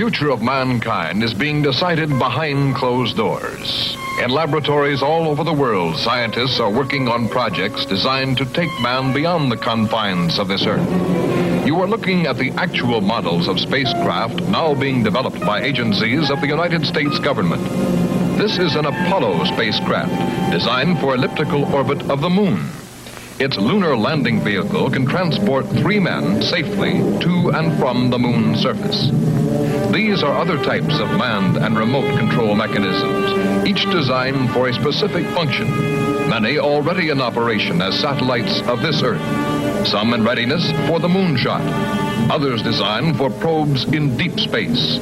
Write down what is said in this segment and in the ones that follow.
future of mankind is being decided behind closed doors. In laboratories all over the world, scientists are working on projects designed to take man beyond the confines of this Earth. You are looking at the actual models of spacecraft now being developed by agencies of the United States government. This is an Apollo spacecraft designed for elliptical orbit of the moon. Its lunar landing vehicle can transport 3 men safely to and from the moon's surface. These are other types of manned and remote control mechanisms, each designed for a specific function, many already in operation as satellites of this Earth, some in readiness for the moonshot, others designed for probes in deep space,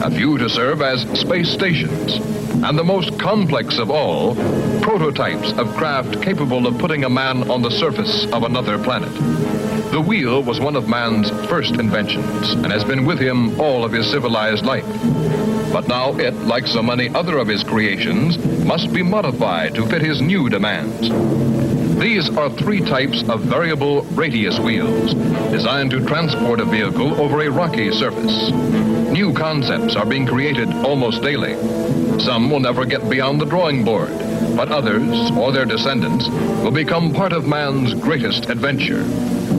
a few to serve as space stations, and the most complex of all, prototypes of craft capable of putting a man on the surface of another planet. The wheel was one of man's first inventions and has been with him all of his civilized life. But now it, like so many other of his creations, must be modified to fit his new demands. These are 3 types of variable radius wheels designed to transport a vehicle over a rocky surface. New concepts are being created almost daily. Some will never get beyond the drawing board, but others, or their descendants, will become part of man's greatest adventure,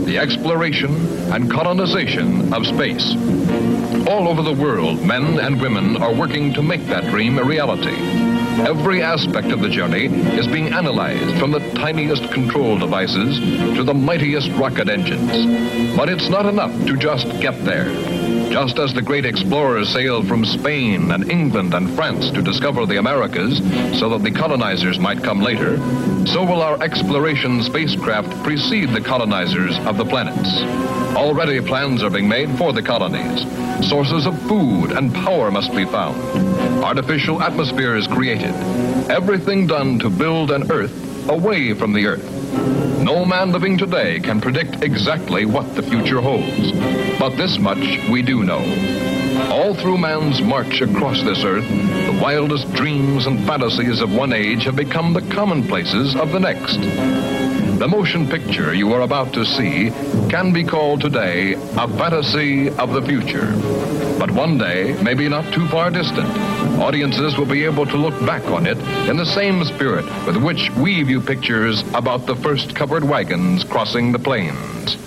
the exploration and colonization of space. All over the world, men and women are working to make that dream a reality. Every aspect of the journey is being analyzed, from the tiniest control devices to the mightiest rocket engines. But it's not enough to just get there. Just as the great explorers sailed from Spain and England and France to discover the Americas so that the colonizers might come later, so will our exploration spacecraft precede the colonizers of the planets. Already plans are being made for the colonies. Sources of food and power must be found. Artificial atmospheres created. Everything done to build an Earth away from the Earth. No man living today can predict exactly what the future holds. But this much we do know. All through man's march across this Earth, the wildest dreams and fantasies of one age have become the commonplaces of the next. The motion picture you are about to see can be called today a fantasy of the future. But one day, maybe not too far distant, audiences will be able to look back on it in the same spirit with which we view pictures about the first covered wagons crossing the plains.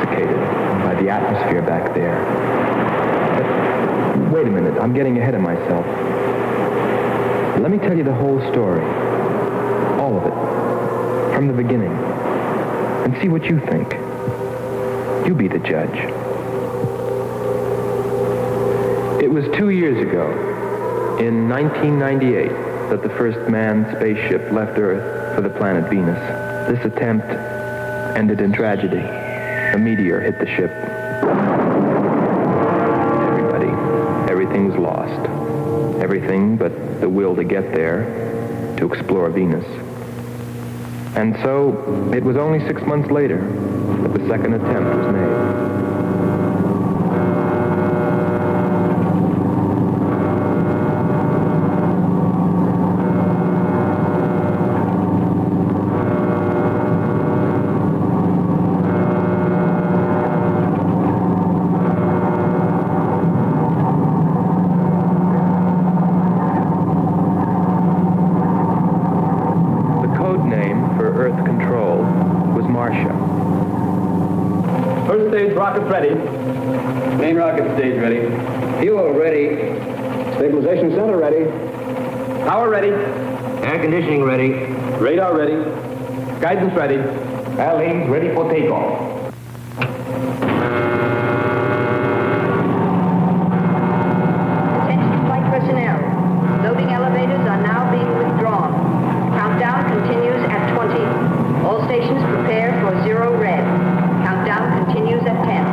intoxicated by the atmosphere back there. But wait a minute, I'm getting ahead of myself. Let me tell you the whole story. All of it. From the beginning. And see what you think. You be the judge. It was 2 years ago, in 1998, that the first manned spaceship left Earth for the planet Venus. This attempt ended in tragedy. A meteor hit the ship. Everything was lost. Everything but the will to get there, to explore Venus. And so, it was only 6 months later that the second attempt was made. Rockets ready. Main rocket stage ready. Fuel ready. Stabilization center ready. Power ready. Air conditioning ready. Radar ready. Guidance ready. Airlanes ready for takeoff. Attention flight personnel. Loading elevators are now being withdrawn. Countdown continues at 20. All stations prepare for 0 red. Countdown continues at 10.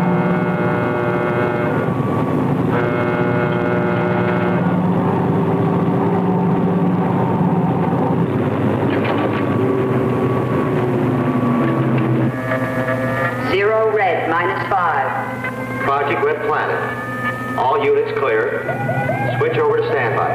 -5. Project Red Planet. All units clear. Switch over to standby.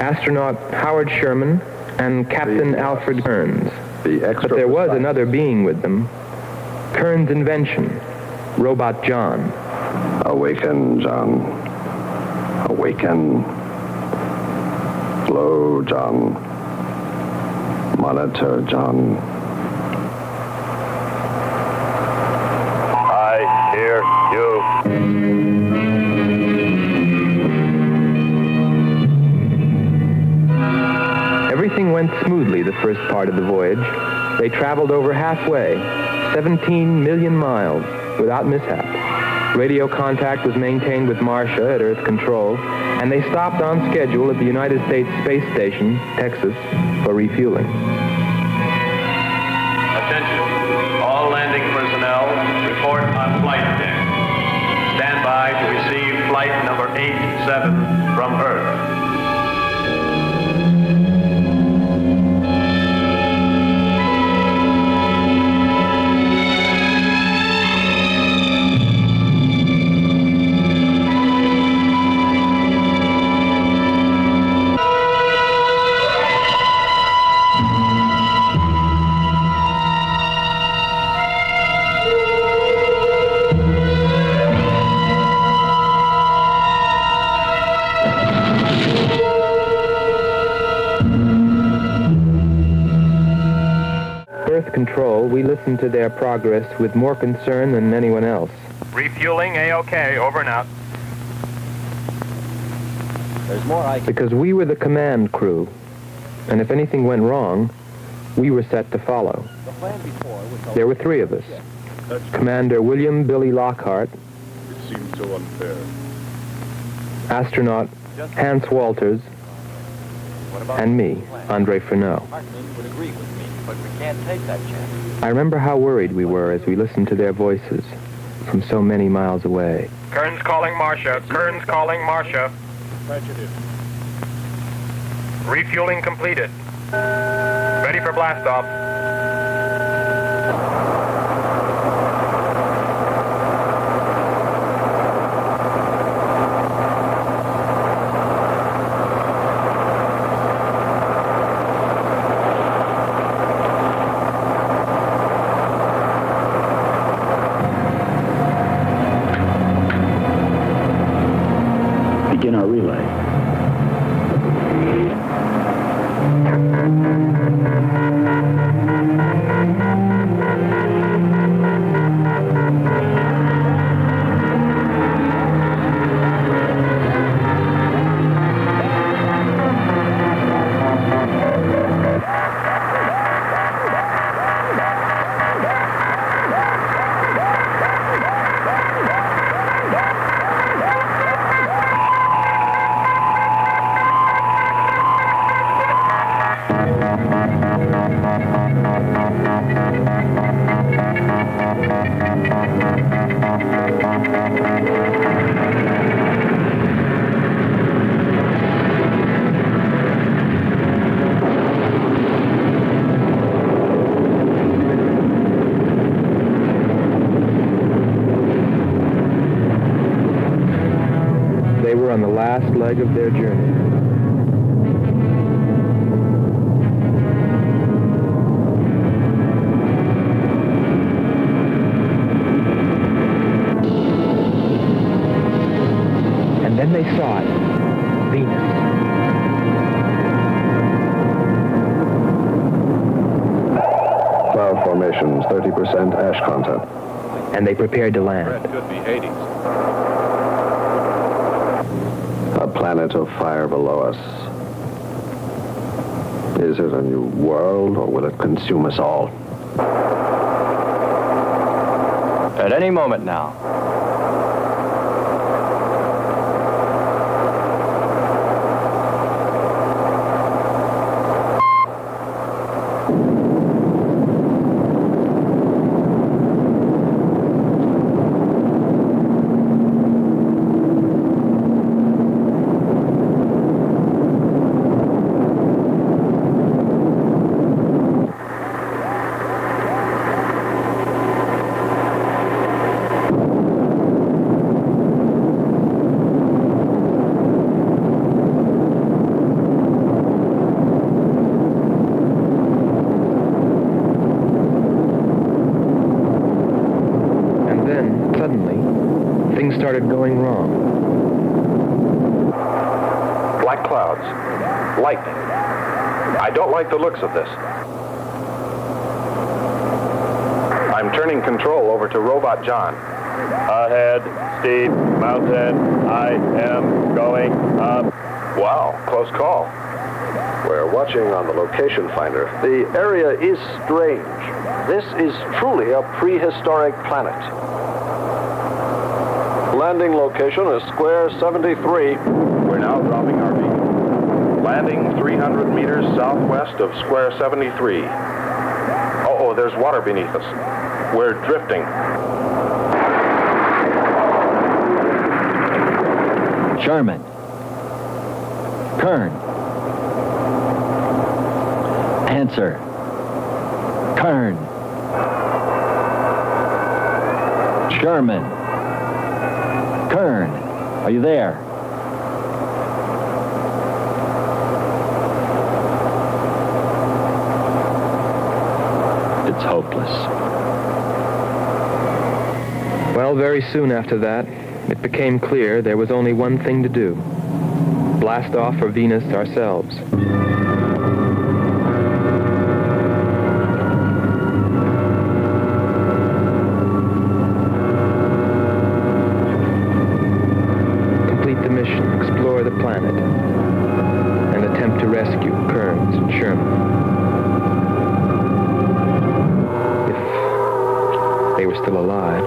Astronaut Howard Sherman and Captain Alfred Kearns. But there was another being with them. Kearns' invention, Robot John. Awaken, John. Awaken. Flow, John. Monitor, John. I hear you. Everything went smoothly the first part of the voyage. They traveled over halfway, 17 million miles, without mishap. Radio contact was maintained with Marcia at Earth Control, and they stopped on schedule at the United States Space Station, Texas, for refueling. Attention. All landing personnel, report on flight deck. Stand by to receive flight number 87 from Earth. Control, we listened to their progress with more concern than anyone else. Refueling A-OK, over and out. There's more because we were the command crew, and if anything went wrong, we were set to follow. The plan before was There were 3 of us. Commander William Billy Lockhart, It seems so unfair. astronaut Hans Walters, and me, Andre Furneaux. I remember how worried we were as we listened to their voices from so many miles away. Kern's calling Marcia. Kern's calling Marcia. Refueling completed. Ready for blast-off. Begin our relay. They were on the last leg of their journey. And then they saw it, Venus. Cloud formations, 30% ash content. And they prepared to land. Could be Hades. A planet of fire below us. Is it a new world, or will it consume us all? At any moment now. Things started going wrong. Black clouds. Lightning. I don't like the looks of this. I'm turning control over to Robot John. Ahead, Steve, mountain. I am going up. Wow, close call. We're watching on the location finder. The area is strange. This is truly a prehistoric planet. Landing location is square 73. We're now dropping our beacon. Landing 300 meters southwest of square 73. Oh, there's water beneath us. We're drifting. Sherman. Kern. Answer. Kern. Sherman. Kern. Are you there? It's hopeless. Well, very soon after that, it became clear there was only one thing to do. Blast off for Venus ourselves. Complete the mission, explore the planet, and attempt to rescue Kearns and Sherman. If they were still alive.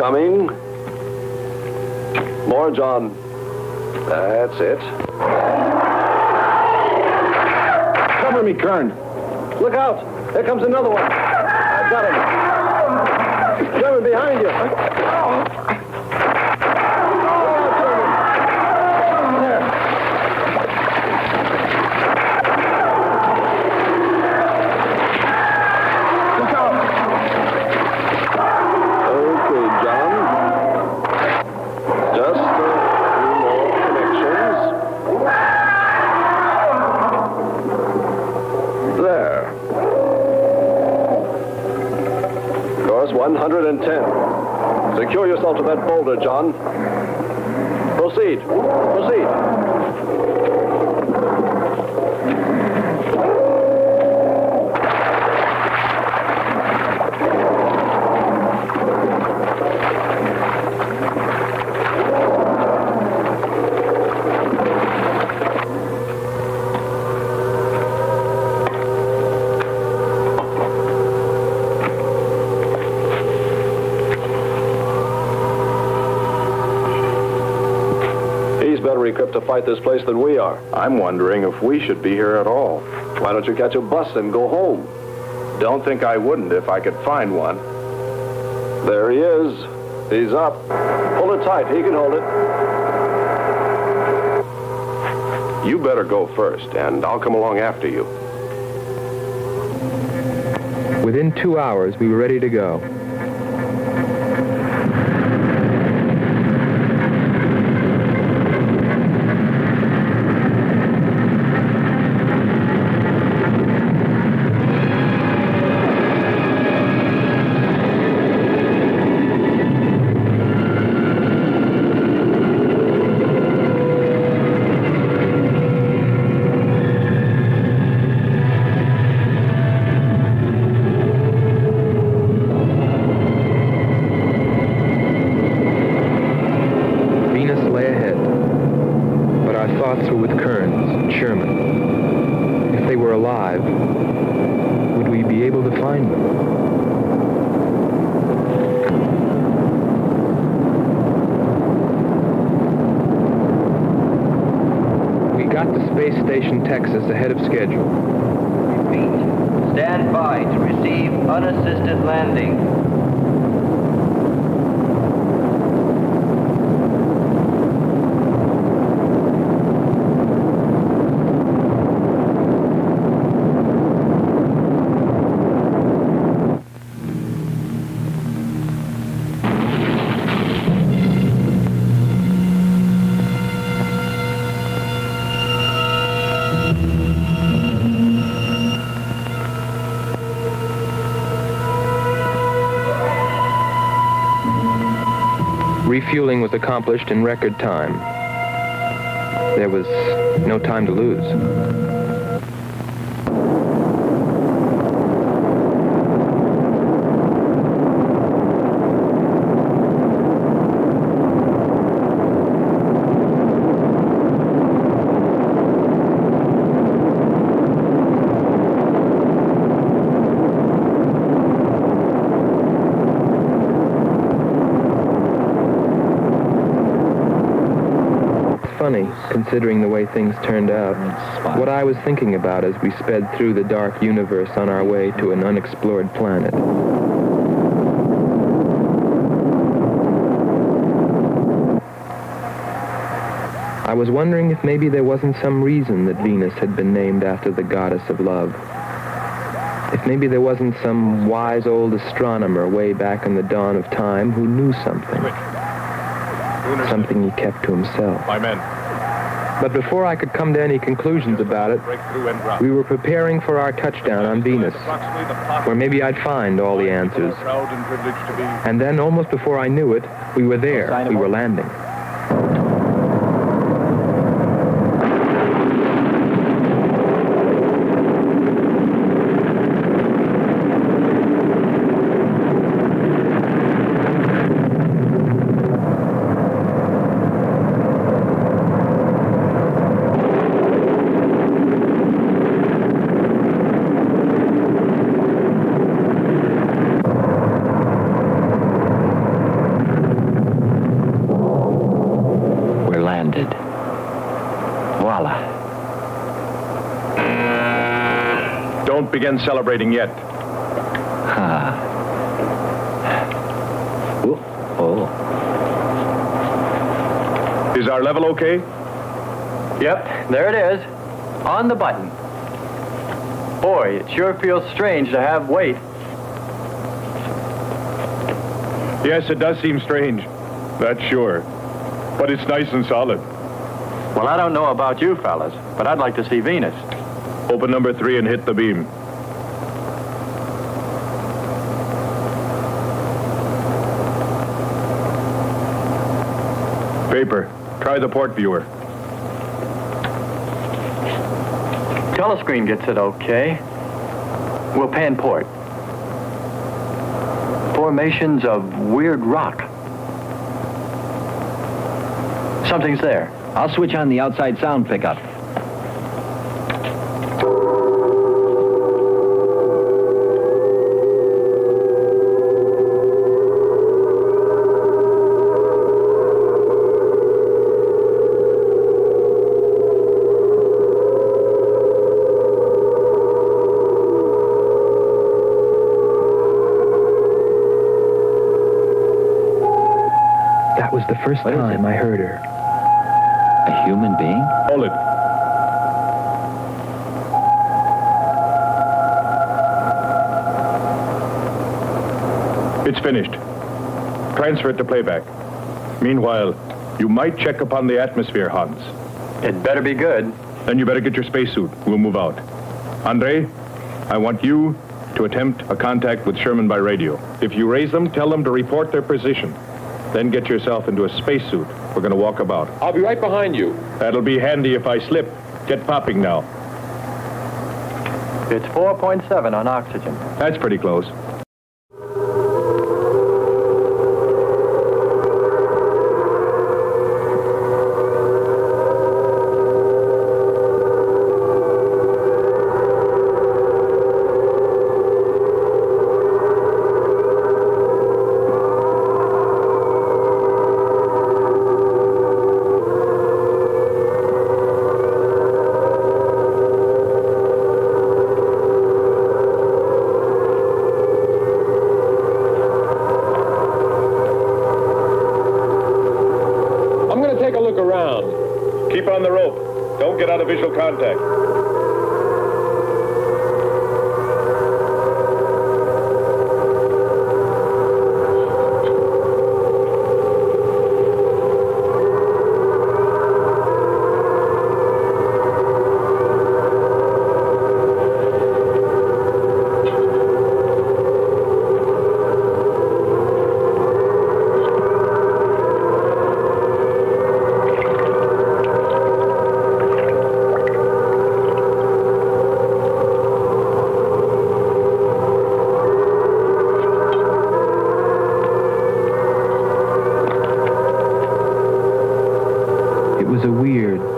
Coming. More, John. That's it. Cover me, Kern. Look out! There comes another one. I've got him. German, behind you. There. Course 110. Secure yourself to that boulder, John. Proceed. Proceed. Better equipped to fight this place than we are. I'm wondering if we should be here at all. Why don't you catch a bus and go home? Don't think I wouldn't if I could find one. There he is. He's up. Pull it tight. He can hold it. You better go first, and I'll come along after you. Within 2 hours, we were ready to go. Texas ahead of schedule. Repeat. Stand by to receive unassisted landing. Refueling was accomplished in record time. There was no time to lose. Funny, considering the way things turned out. What I was thinking about as we sped through the dark universe on our way to an unexplored planet. I was wondering if maybe there wasn't some reason that Venus had been named after the goddess of love. If maybe there wasn't some wise old astronomer way back in the dawn of time who knew something. Something he kept to himself. My men. But before I could come to any conclusions about it, we were preparing for our touchdown on Venus, where maybe I'd find all the answers. And then, almost before I knew it, we were there. We were landing. begin celebrating yet. Oh. Is our level okay? Yep, there it is. On the button. Boy, it sure feels strange to have weight. Yes, it does seem strange. That's sure. But it's nice and solid. Well, I don't know about you fellas, but I'd like to see Venus. Open number 3 and hit the beam. Paper, try the port viewer. Telescreen gets it okay. We'll pan port. Formations of weird rock. Something's there. I'll switch on the outside sound pickup. That was the first time I heard her. A human being? Hold it. It's finished. Transfer it to playback. Meanwhile, you might check upon the atmosphere, Hans. It better be good. Then you better get your spacesuit. We'll move out. Andre, I want you to attempt a contact with Sherman by radio. If you raise them, tell them to report their position. Then get yourself into a spacesuit. We're going to walk about. I'll be right behind you. That'll be handy if I slip. Get popping now. It's 4.7 on oxygen. That's pretty close. Keep on the rope. Don't get out of visual contact.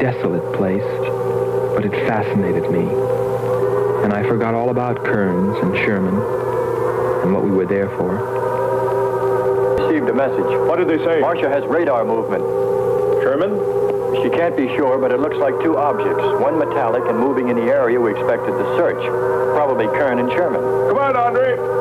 desolate place, but it fascinated me. And I forgot all about Kearns and Sherman and what we were there for. Received a message. What did they say? Marcia has radar movement. Sherman? She can't be sure, but it looks like two objects, one metallic and moving in the area we expected to search. Probably Kern and Sherman. Come on, Andre.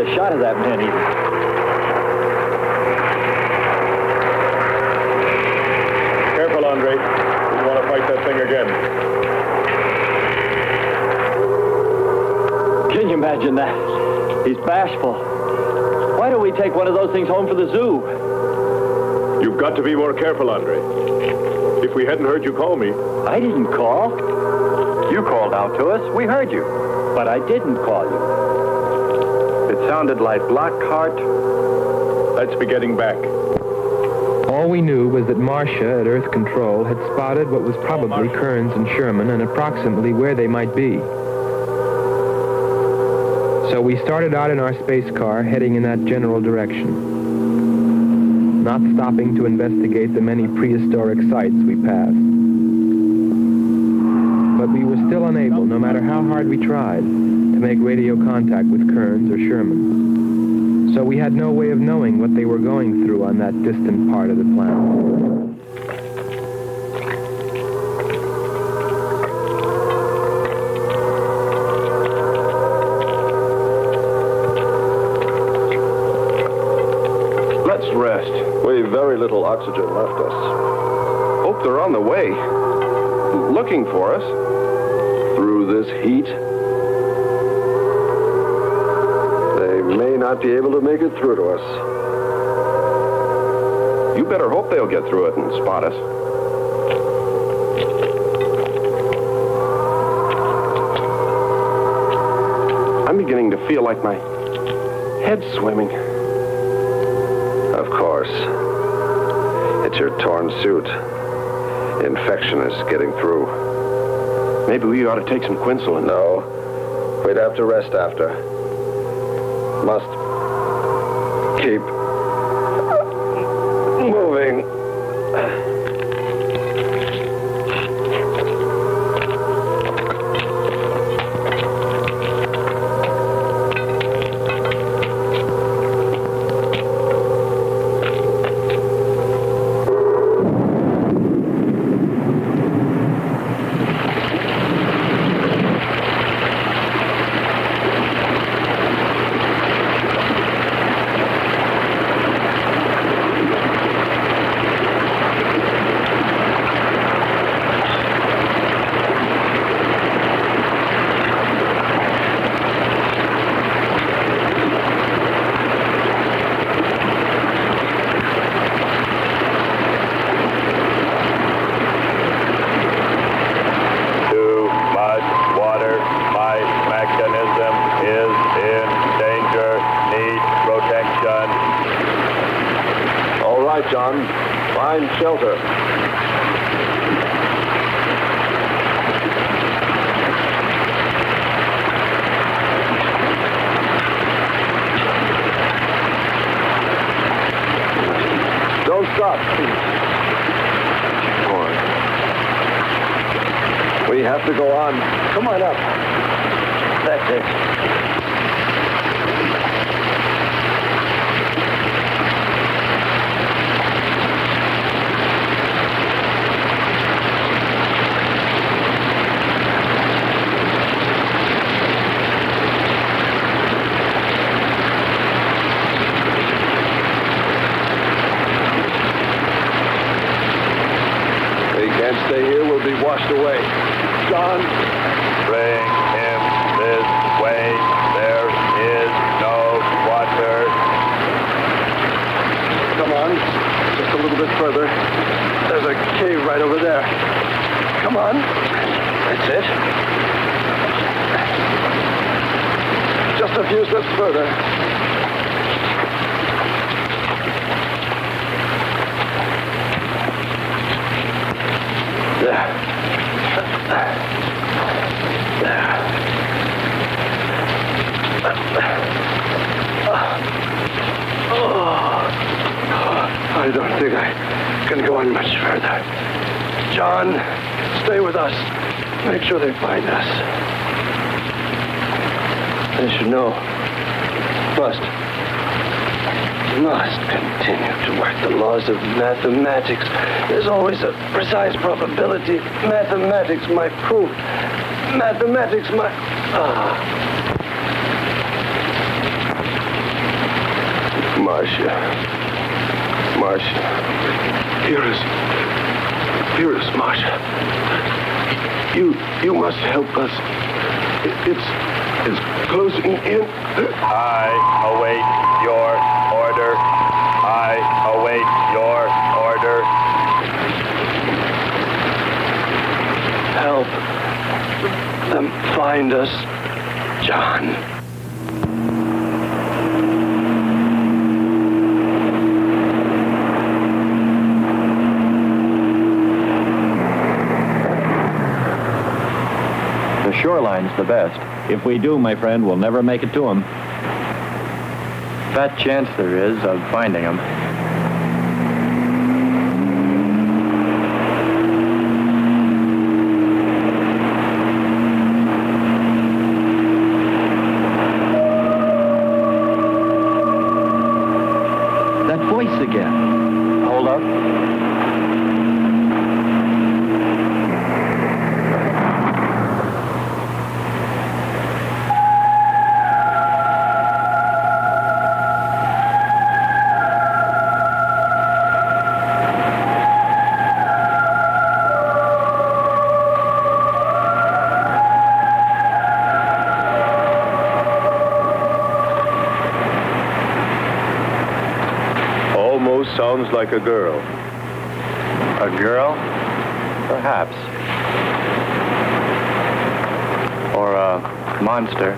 a shot of that man even. Careful, Andre. You want to fight that thing again. Can you imagine that? He's bashful. Why don't we take one of those things home for the zoo? You've got to be more careful, Andre. If we hadn't heard you call me... I didn't call. You called out to us. We heard you. But I didn't call you. It sounded like Lockhart. Let's be getting back. All we knew was that Marcia at Earth Control had spotted what was probably Kearns and Sherman and approximately where they might be. So we started out in our space car heading in that general direction, not stopping to investigate the many prehistoric sites we passed. But we were still unable, no matter how hard we tried, to make radio contact with Kearns or Sherman. So we had no way of knowing what they were going through on that distant part of the planet. Let's rest. We've very little oxygen left us. Hope they're on the way. Looking for us. Through this heat. They may not be able to make it through to us. You better hope they'll get through it and spot us. I'm beginning to feel like my head's swimming. Of course. It's your torn suit. Infection is getting through. Maybe we ought to take some quinsulin. No. We'd have to rest after. Must keep moving. John. Find shelter. Don't stop. Come on. We have to go on. Come on up. That's it. Stay here, we'll be washed away. John. Bring him this way. There is no water. Come on. Just a little bit further. There's a cave right over there. Come on. That's it. Just a few steps further. There. I don't think I can go on much further. John, stay with us. Make sure they find us. They should know. Must continue to work the laws of mathematics. There's always a precise probability. Mathematics, my proof. Mathematics, my... Marcia. Marcia. Dearest Marcia. You must help us. It's closing in. I await your order. I await your order. Help them find us, John. The shoreline's the best. If we do, my friend, we'll never make it to them. Fat chance there is of finding them. That voice again. Hold up. Sounds like a girl. A girl? Perhaps. Or a monster.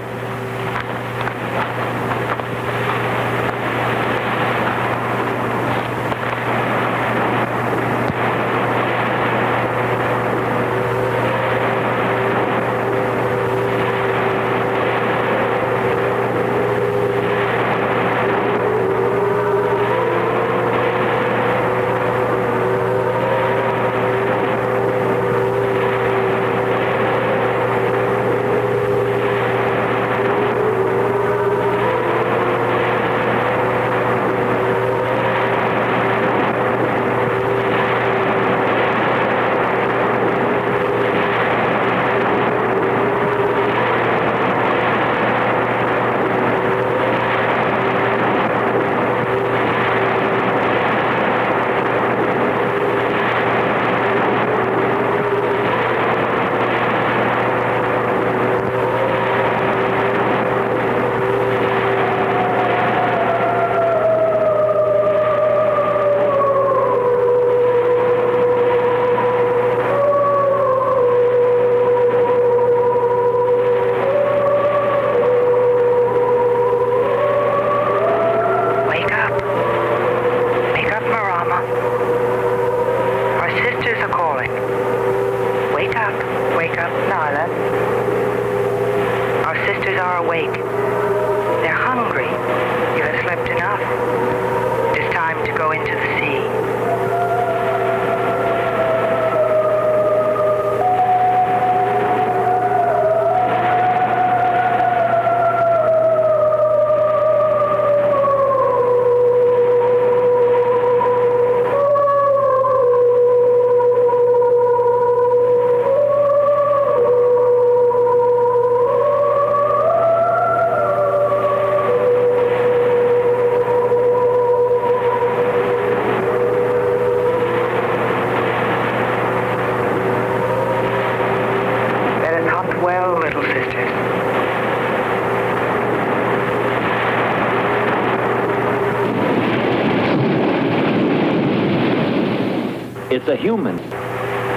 It's a human.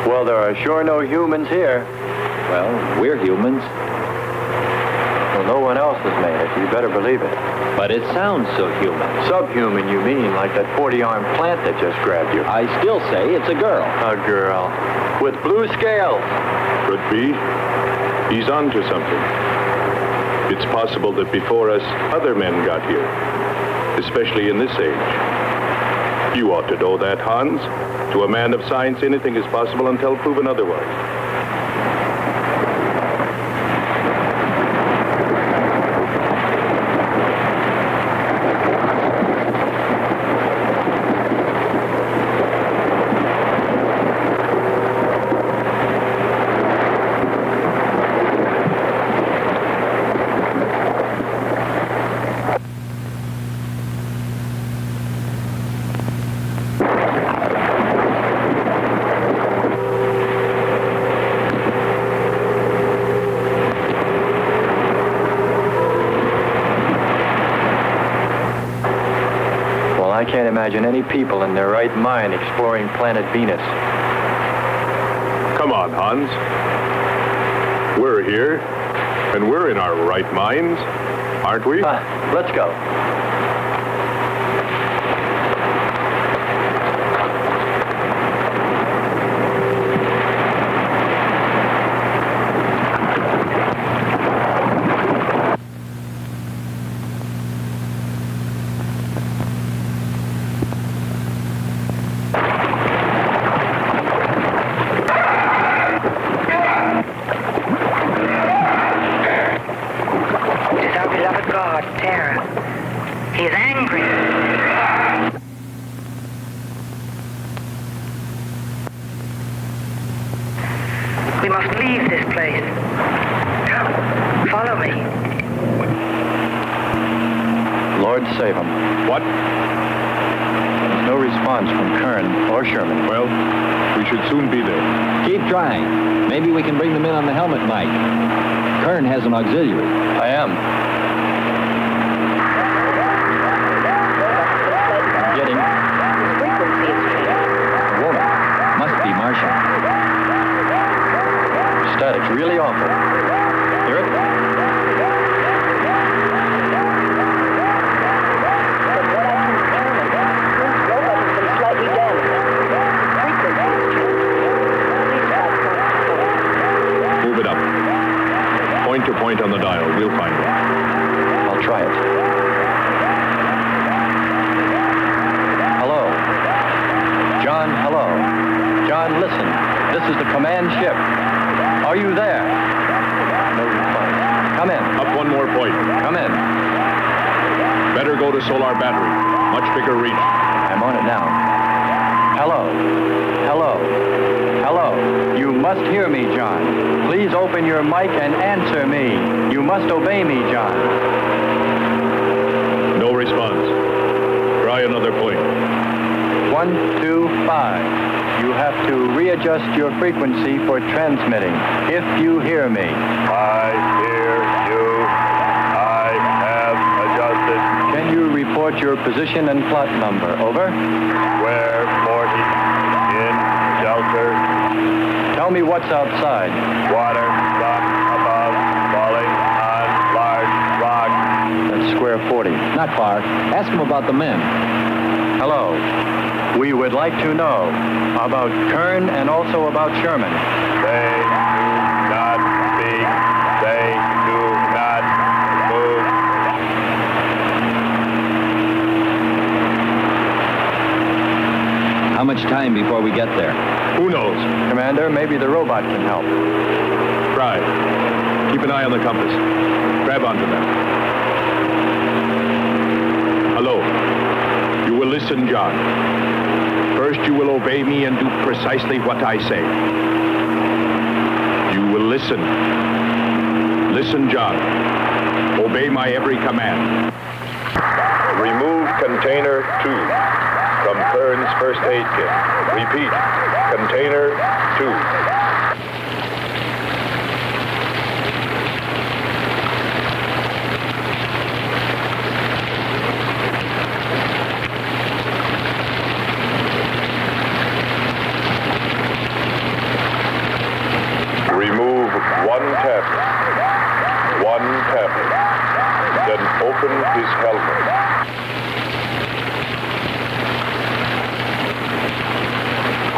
Well, there are sure no humans here. Well, we're humans. Well, no one else has made it. You better believe it. But it sounds so human. Subhuman, you mean, like that 40-armed plant that just grabbed you. I still say it's a girl. A girl. With blue scales. Could be. He's onto something. It's possible that before us, other men got here. Especially in this age. You ought to know that, Hans. To a man of science, anything is possible until proven otherwise. I can't imagine any people in their right mind exploring planet Venus. Come on, Hans. We're here, and we're in our right minds, aren't we? Let's go. We must leave this place. Come, follow me. Lord save him. What? There's no response from Kern or Sherman. Well, we should soon be there. Keep trying. Maybe we can bring them in on the helmet mic. Kern has an auxiliary. I am. Getting. Frequency is changing. A woman. Must be Marcia. Static's really awful. Hear it? From what I can determine, this robot has been slightly damaged. Frequency is changing. Please try point to point. Move it up. Point to point on the dial. We'll find it. I'll try it. Hello. John, hello. John, listen. This is the command ship. Are you there? No response. Come in. Up one more point. Come in. Better go to solar battery. Much bigger reach. I'm on it now. Hello. Hello. Hello. You must hear me, John. Please open your mic and answer me. You must obey me, John. No response. Try another point. 1, 2, 5. You have to readjust your frequency for transmitting. If you hear me. I hear you. I have adjusted. Can you report your position and plot number? Over. Square 40 in shelter. Tell me what's outside. Water from above falling on large rock. That's square 40. Not far. Ask him about the men. Hello. We would like to know about Kern and also about Sherman. They do not speak. They do not move. How much time before we get there? Who knows? Commander, maybe the robot can help. Try. Keep an eye on the compass. Grab onto them. Hello. You will listen, John. First, you will obey me and do precisely what I say. You will listen. Listen, John. Obey my every command. Remove container 2 from Kern's first aid kit. Repeat. Container 2. Remove one tablet. One tablet. Then open his helmet.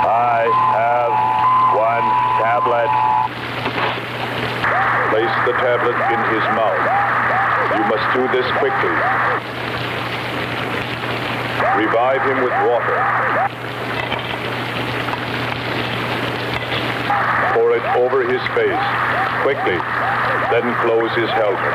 I have one tablet. Place the tablet in his mouth. You must do this quickly. Revive him with water. Pour it over his face. Quickly. Then close his helmet.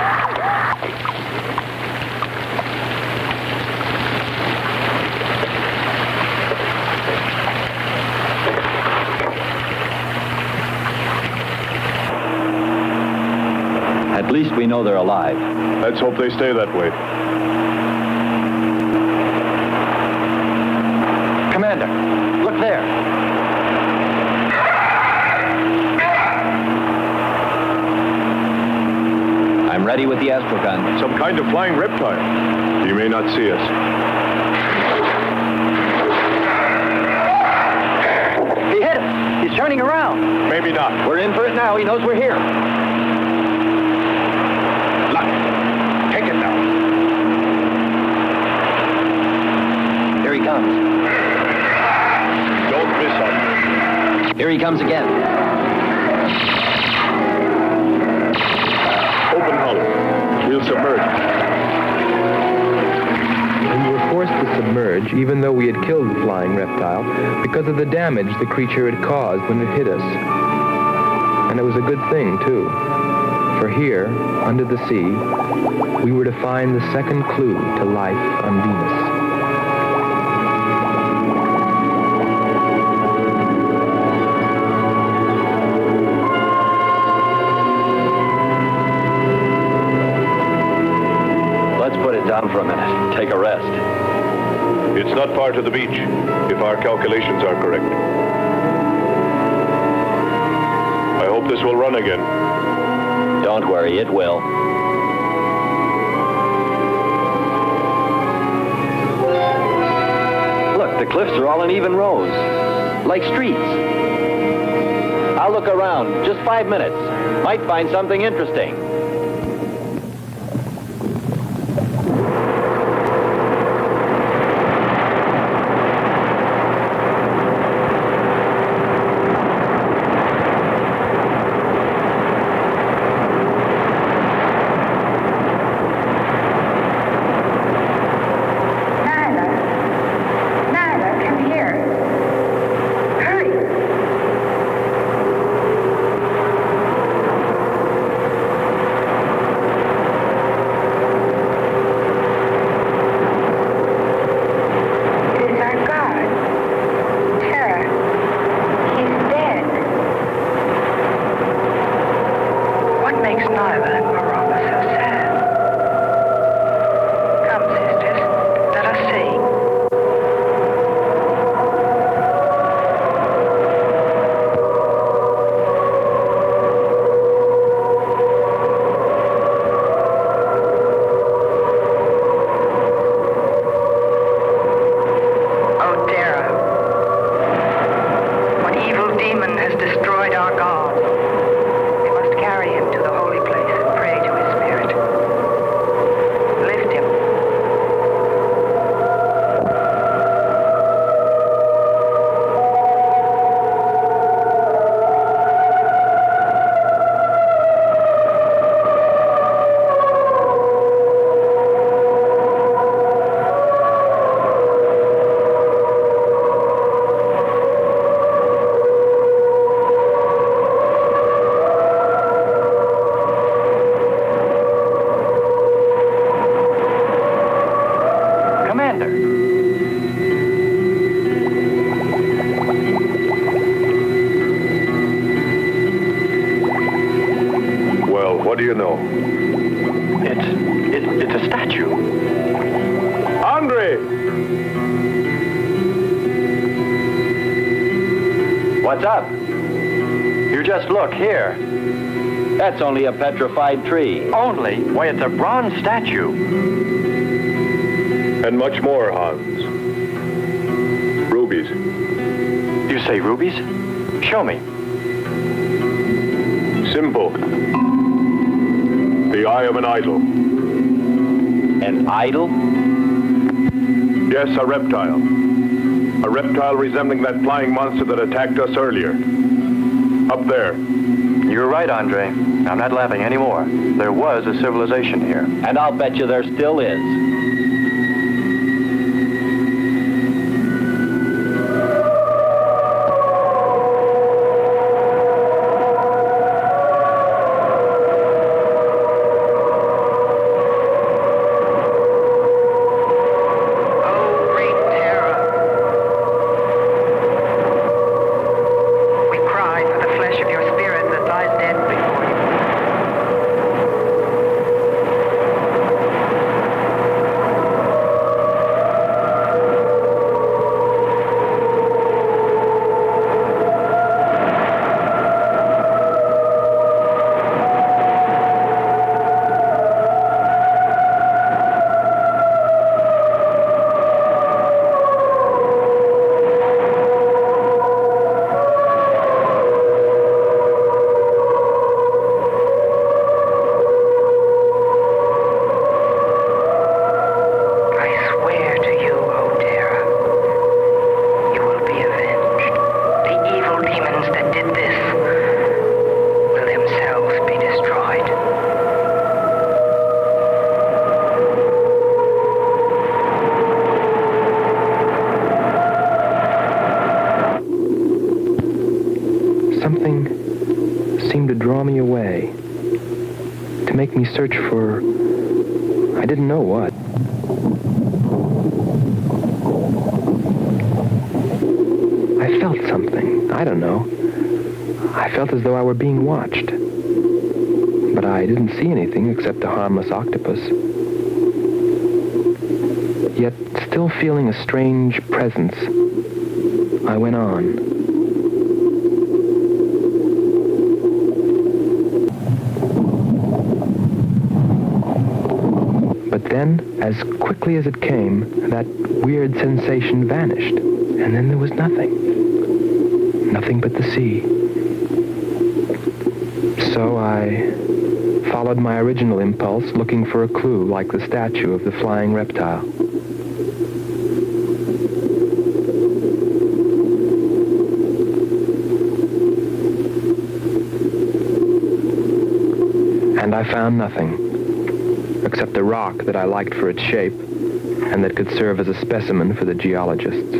At least we know they're alive. Let's hope they stay that way. Commander, look there. I'm ready with the astrogun. Some kind of flying reptile. He may not see us. Now he knows we're here. Look, take it now. Here he comes. Don't miss him. Here he comes again. Open hull. We'll submerge. And we were forced to submerge, even though we had killed the flying reptile, because of the damage the creature had caused when it hit us. And it was a good thing, too. For here, under the sea, we were to find the second clue to life on Venus. Let's put it down for a minute. Take a rest. It's not far to the beach, if our calculations are correct. I hope this will run again. Don't worry, it will. Look, the cliffs are all in even rows, like streets. I'll look around. Just 5 minutes. Might find something interesting. What do you know? It's a statue. Andre! What's up? You just look here. That's only a petrified tree. Only? Why, it's a bronze statue. And much more, Hans. Rubies. You say rubies? Show me. Simple. The eye of an idol. An idol? Yes, a reptile. A reptile resembling that flying monster that attacked us earlier. Up there. You're right, Andre. I'm not laughing anymore. There was a civilization here. And I'll bet you there still is. make me search for... I didn't know what. I felt something. I don't know. I felt as though I were being watched. But I didn't see anything except a harmless octopus. Yet, still feeling a strange presence, I went on. But then, as quickly as it came, that weird sensation vanished. And then there was nothing. Nothing but the sea. So I followed my original impulse, looking for a clue like the statue of the flying reptile. And I found nothing, except a rock that I liked for its shape, and that could serve as a specimen for the geologists.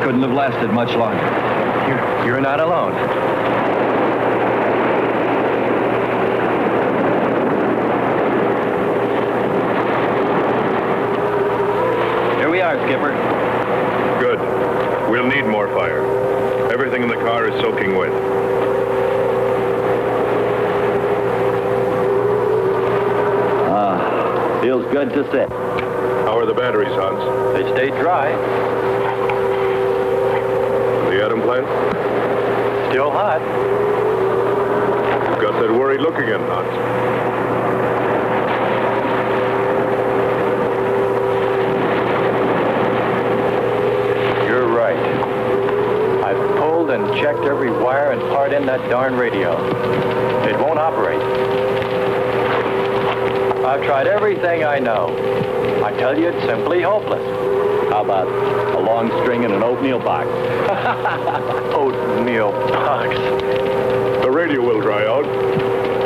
Couldn't have lasted much longer. You're not alone. Here we are, Skipper. Good. We'll need more fire. Everything in the car is soaking wet. Feels good to sit. How are the batteries, Hans? They stayed dry. The atom plant? Still hot. You've got that worried look again, Hans. You're right. I've pulled and checked every wire and part in that darn radio. It won't operate. I've tried everything I know. I tell you, it's simply hopeless. How about a long string and an oatmeal box? Oatmeal box. The radio will dry out.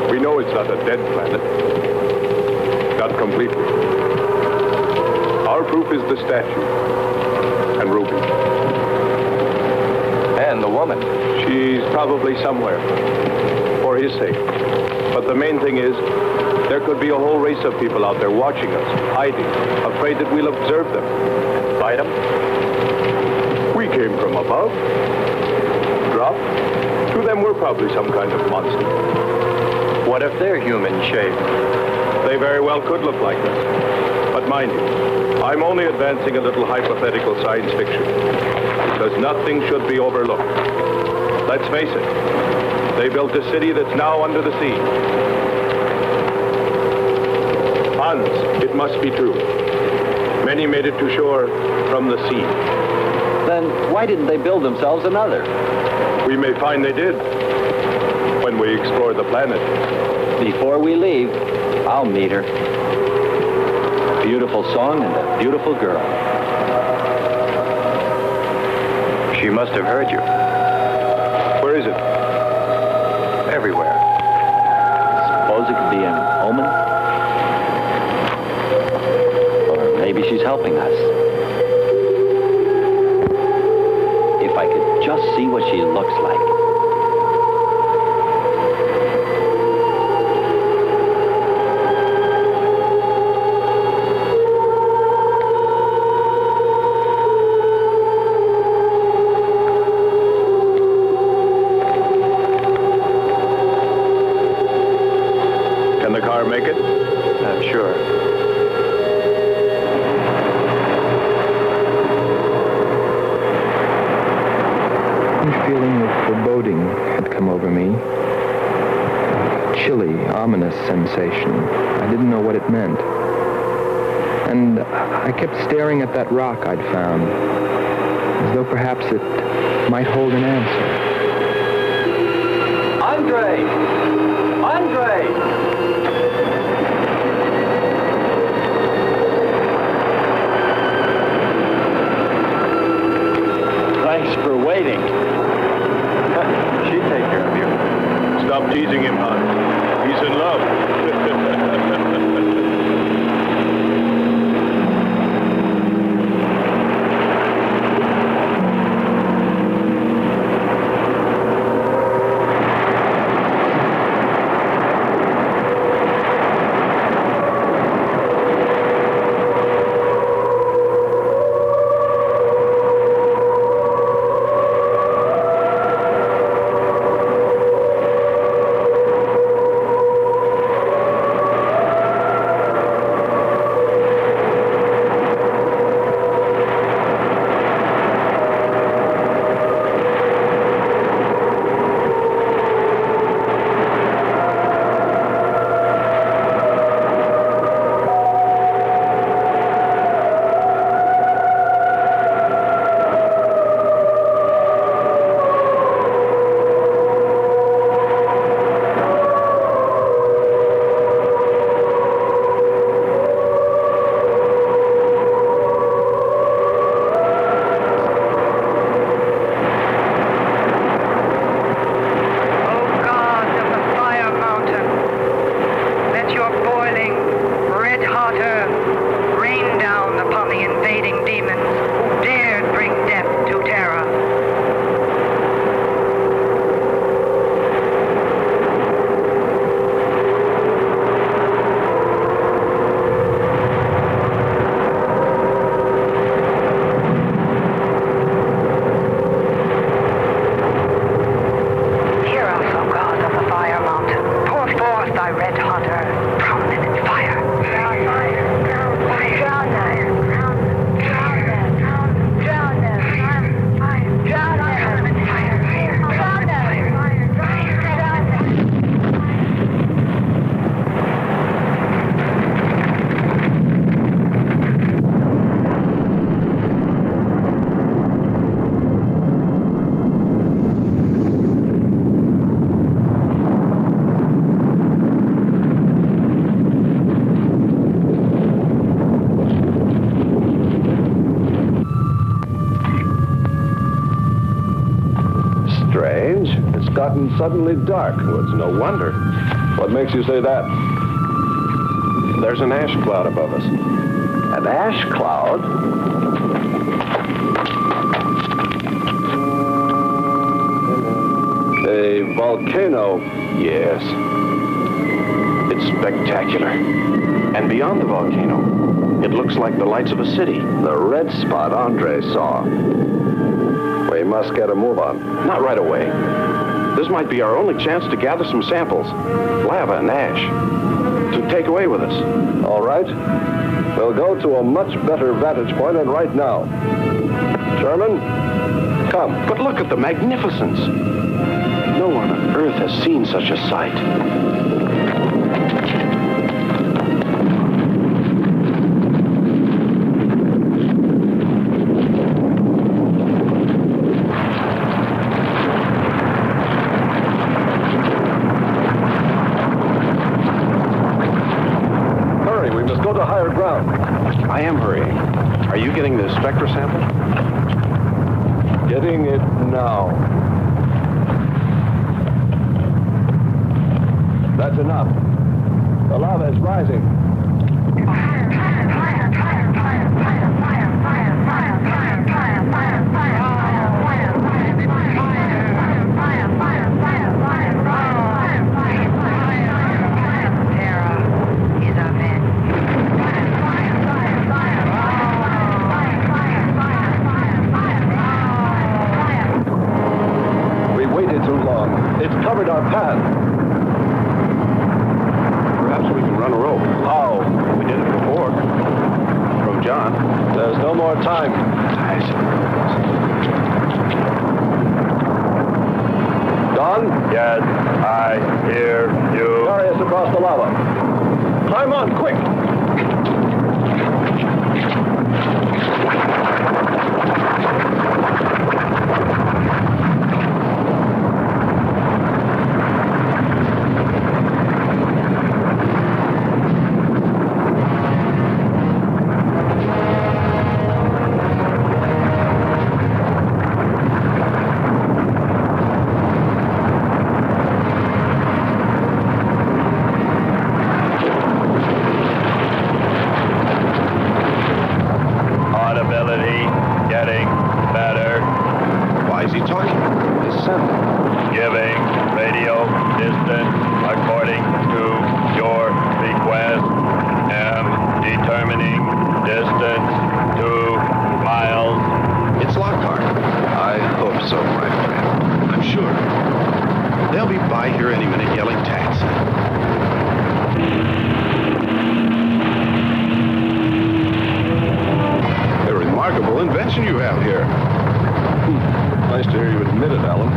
We know it's not a dead planet. Not completely. Our proof is the statue. And Ruby. And the woman. She's probably somewhere. For his sake. But the main thing is, there could be a whole race of people out there watching us, hiding, afraid that we'll observe them. Fight them? We came from above. Drop. To them, we're probably some kind of monster. What if they're human shaped? They very well could look like us. But mind you, I'm only advancing a little hypothetical science fiction. Because nothing should be overlooked. Let's face it. They built a city that's now under the sea. Hans, it must be true. Many made it to shore from the sea. Then why didn't they build themselves another? We may find they did when we explore the planet. Before we leave, I'll meet her. Beautiful song and a beautiful girl. She must have heard you. Where is it? Everywhere. Suppose it could be an omen? Or maybe she's helping us. If I could just see what she looks like. Can the car make it? I'm sure. A feeling of foreboding had come over me. A chilly, ominous sensation. I didn't know what it meant. And I kept staring at that rock I'd found, as though perhaps it might hold an answer. Andre! Andre! Thanks for waiting. She'd take care of you. Stop teasing him, Hans. He's in love. It's gotten suddenly dark. Well, it's no wonder. What makes you say that? There's an ash cloud above us. An ash cloud? A volcano. Yes. It's spectacular. And beyond the volcano, it looks like the lights of a city. The red spot Andre saw. We must get a move on. Not right away. This might be our only chance to gather some samples. Lava and ash. To take away with us. All right. We'll go to a much better vantage point, and right now. Sherman, come. But look at the magnificence. No one on Earth has seen such a sight. Releasing it now. That's enough. The lava is rising. We waited too long. It's covered our path. Perhaps we can run a rope. How? We did it before. From John. There's no more time. Don? Yes, I hear you. Carry us across the lava. Climb on, quick! Audibility getting better. Why is he talking? Listen. Giving radio distance according to your request. Am determining distance 2 miles. It's Lockhart. I hope so, my friend. I'm sure. They'll be by here any minute yelling taxi. A remarkable invention you have here. Nice to hear you admit it, Alan.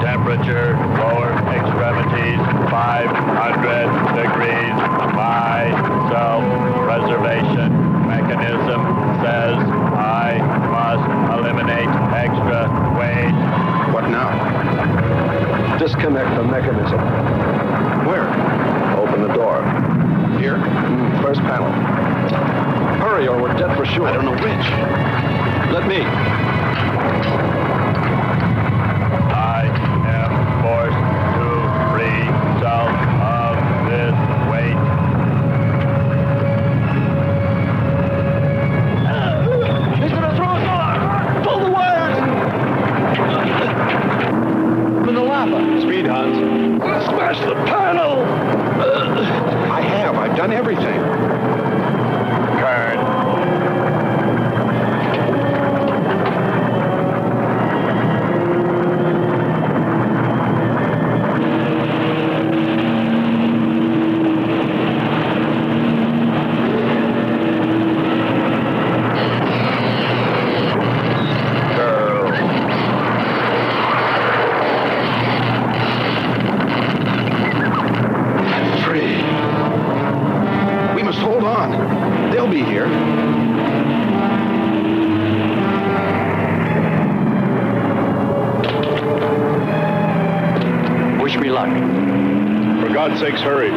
Temperature, lower extremities, 500 degrees. My self-preservation mechanism says I must eliminate extra weight. What now? Disconnect the mechanism. Where? Open the door. Here? First panel. Hurry or we're dead for sure. I don't know which. Let me. I am forced to free self of this weight. He's gonna throw us off! Pull the wires! For the lava. Speed, Hans. Smash the panel! I've done everything. Kern. For God's sakes, hurry.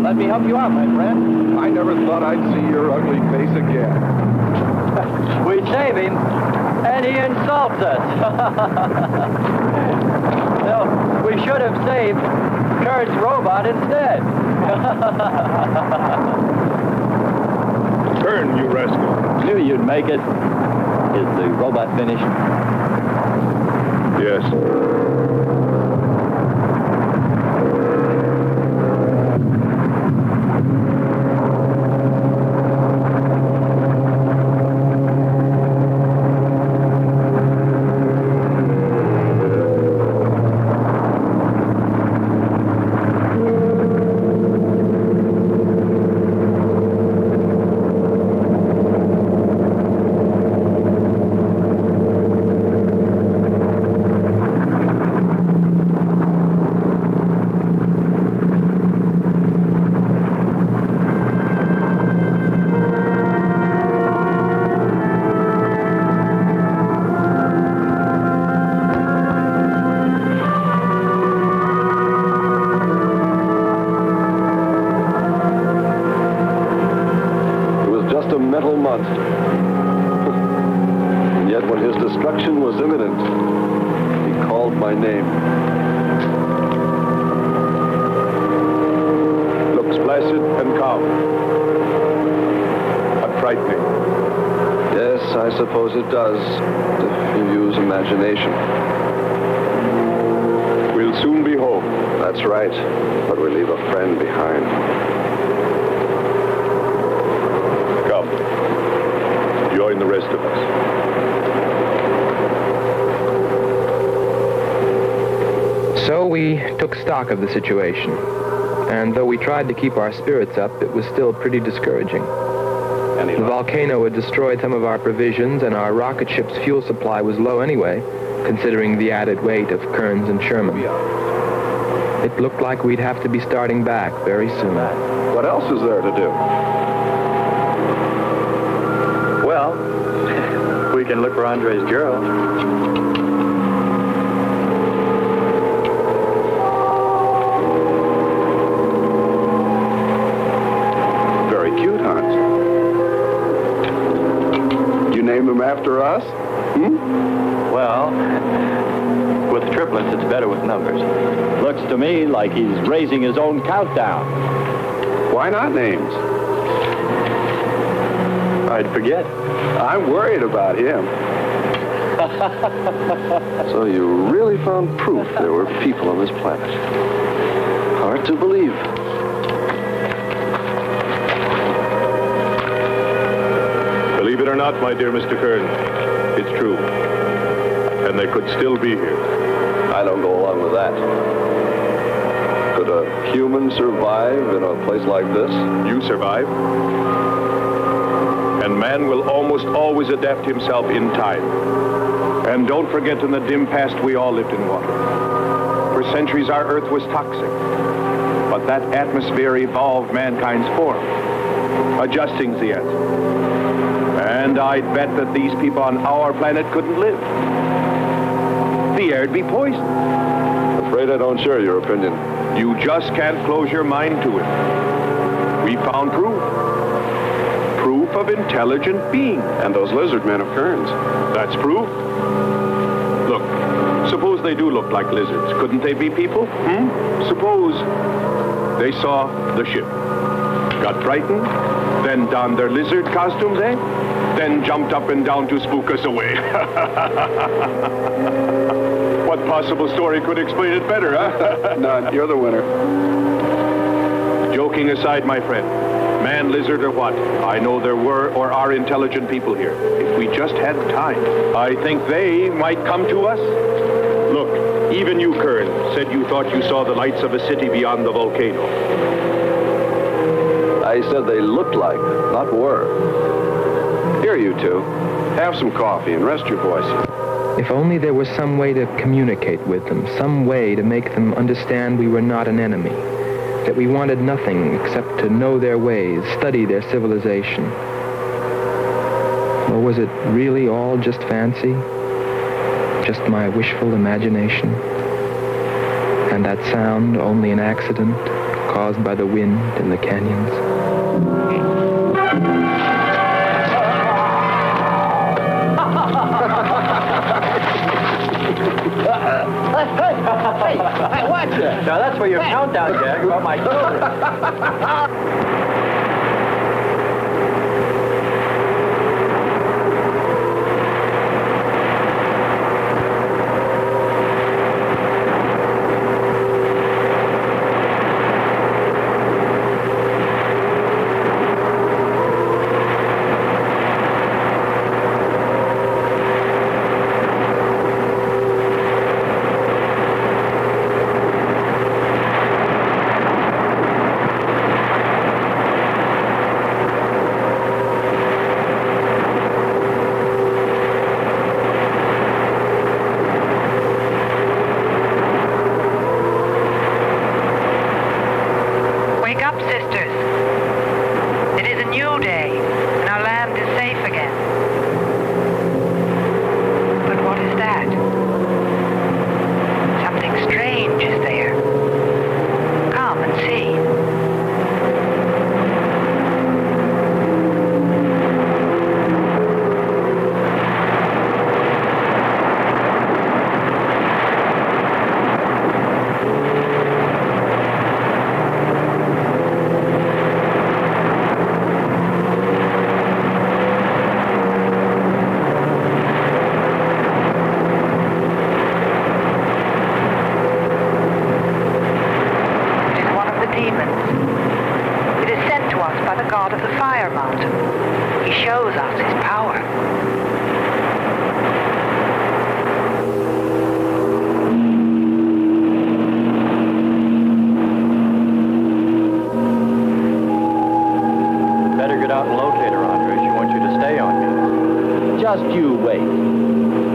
Let me help you out, my friend. I never thought I'd see your ugly face again. We save him, and he insults us. No, we should have saved Kurt's robot instead. Turn, you rascal. Knew you'd make it. Is the robot finished? Yes. monster. And yet when his destruction was imminent, he called my name. Looks placid and calm. But frightening. Yes, I suppose it does, if you use imagination. We'll soon be home. That's right, but we leave a friend behind. Come. Join the rest of us. So we took stock of the situation. And though we tried to keep our spirits up, it was still pretty discouraging. The volcano had destroyed some of our provisions, and our rocket ship's fuel supply was low anyway, considering the added weight of Kearns and Sherman. It looked like we'd have to be starting back very soon. What else is there to do? Well, we can look for Andre's girl. Very cute, Hans. You name him after us? Well, with triplets, it's better with numbers. Looks to me like he's raising his own countdown. Why not names? I'd forget. I'm worried about him. So you really found proof there were people on this planet. Hard to believe. Believe it or not, my dear Mr. Kern, it's true. And they could still be here. I don't go along with that. Could a human survive in a place like this? You survive. And man will almost always adapt himself in time. And don't forget, in the dim past, we all lived in water. For centuries, our Earth was toxic. But that atmosphere evolved mankind's form, adjusting the answer. And I'd bet that these people on our planet couldn't live. The air'd be poisoned. Afraid I don't share your opinion. You just can't close your mind to it. We found proof. Proof of intelligent being. And those lizard men of Kearns. That's proof. Look, suppose they do look like lizards. Couldn't they be people? Suppose they saw the ship, got frightened, then donned their lizard costumes, then jumped up and down to spook us away. What possible story could explain it better, huh? None. You're the winner. Joking aside, my friend, man, lizard, or what, I know there were or are intelligent people here. If we just had time, I think they might come to us. Look, even you, Kern, said you thought you saw the lights of a city beyond the volcano. I said they looked like, not were. Here, you two. Have some coffee and rest your voices. If only there was some way to communicate with them, some way to make them understand we were not an enemy, that we wanted nothing except to know their ways, study their civilization. Or was it really all just fancy? Just my wishful imagination? And that sound only an accident caused by the wind in the canyons? Hey, watch it. Now that's for your countdown, Jack, about my children. us by the god of the fire mountain. He shows us his power. Better get out and locate her, Andre. She wants you to stay on me. Just you wait.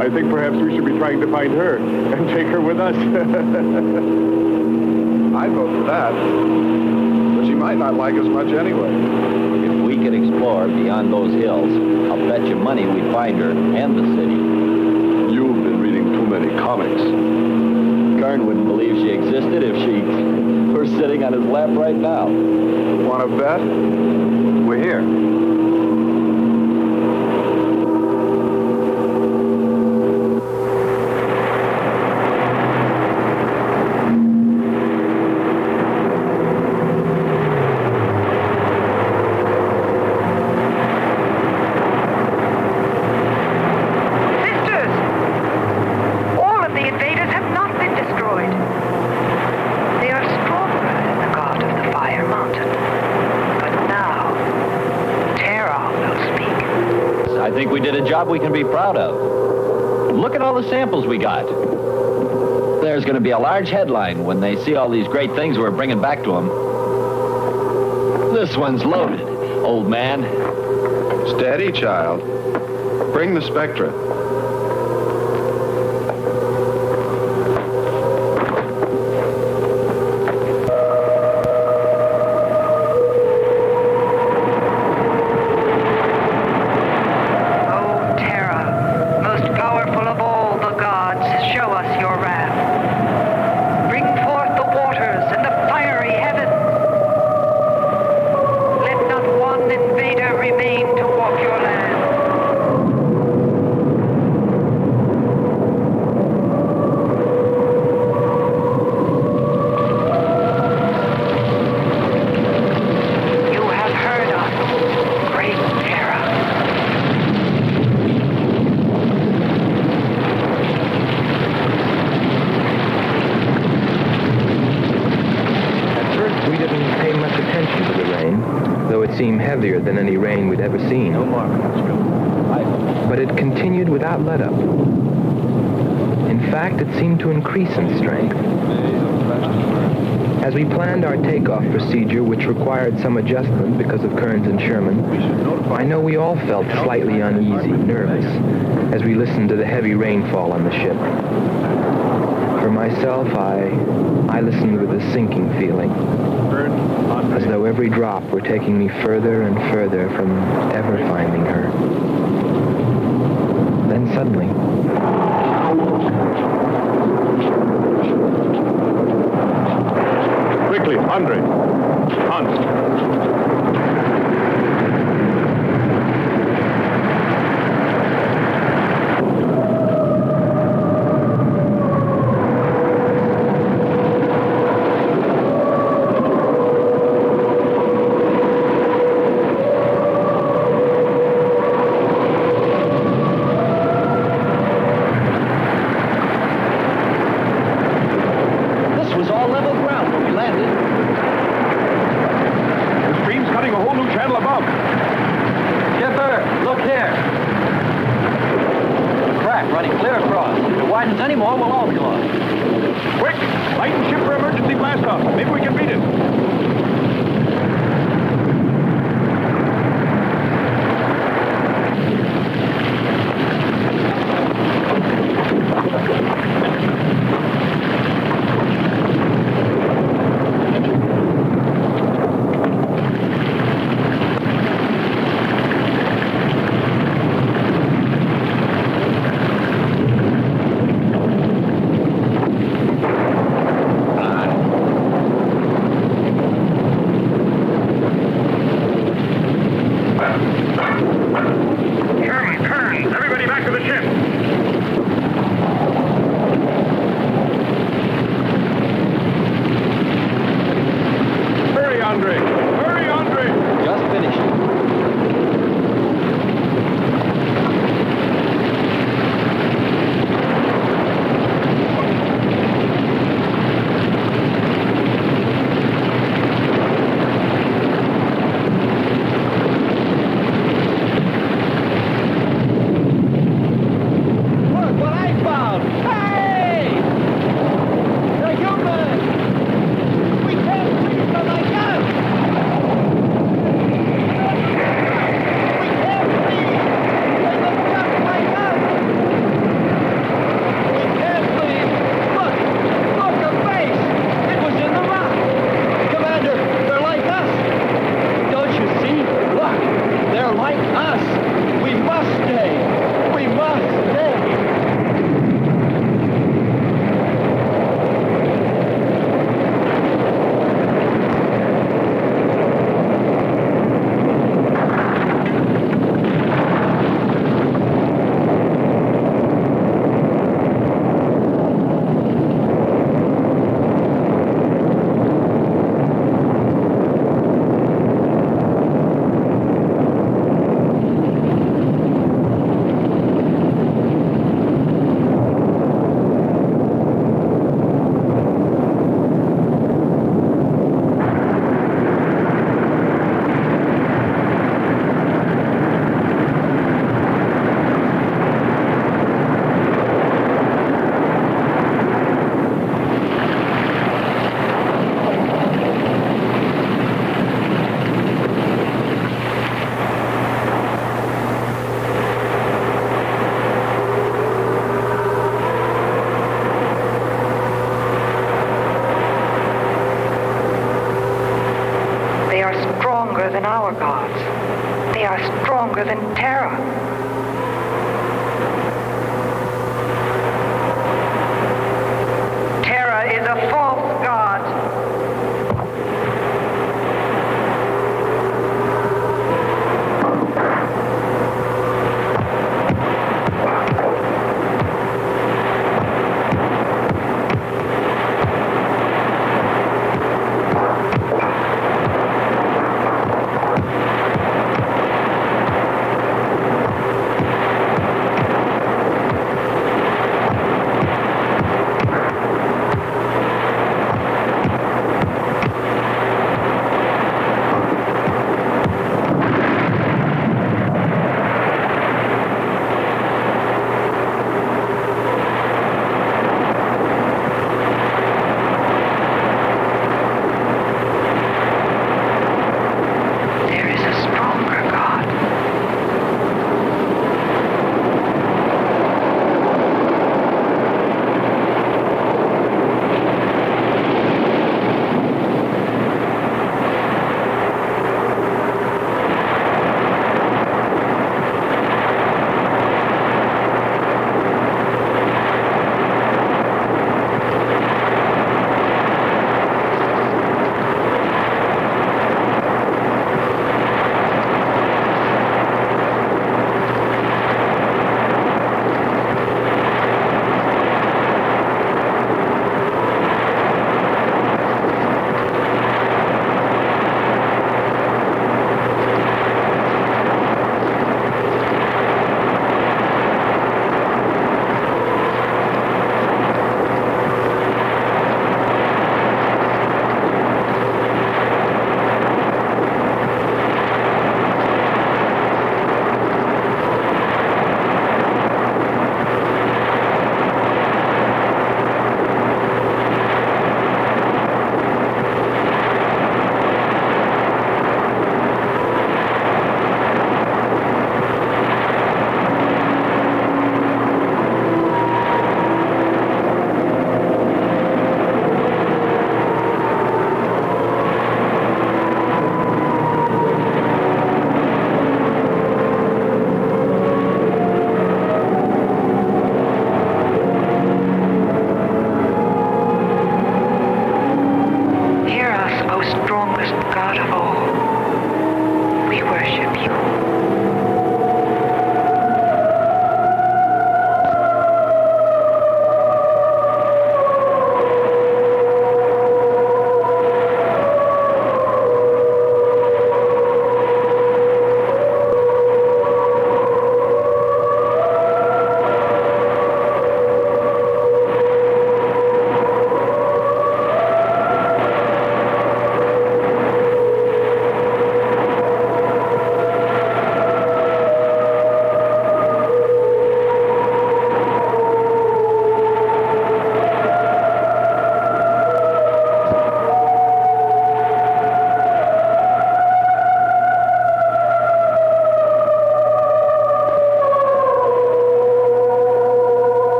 I think perhaps we should be trying to find her and take her with us. I'd vote for that. But she might not like us much anyway. If we could explore beyond those hills, I'll bet you money we'd find her and the city. You've been reading too many comics. Kern wouldn't believe she existed if she were sitting on his lap right now. Want to bet? We're here. We can be proud of. Look at all the samples we got. There's going to be a large headline when they see all these great things we're bringing back to them. This one's loaded, old man. Steady, child. Bring the Spectra. Heavier than any rain we'd ever seen. But it continued without let-up. In fact, it seemed to increase in strength. As we planned our takeoff procedure, which required some adjustment because of Kearns and Sherman, I know we all felt slightly uneasy, nervous, as we listened to the heavy rainfall on the ship. For myself, I listened with a sinking feeling, as though every drop were taking me further and further from ever finding her. Then suddenly... Quickly, Andre. Hans. stronger than our gods. They are stronger than Terra. Terra is a false god.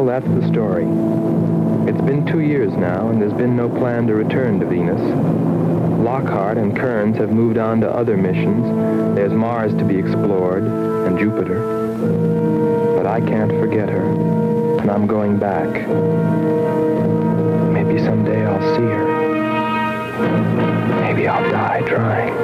That's the story. It's been 2 years now, and there's been no plan to return to Venus. Lockhart and Kearns have moved on to other missions. There's Mars to be explored, and Jupiter. But I can't forget her, and I'm going back. Maybe someday I'll see her. Maybe I'll die trying.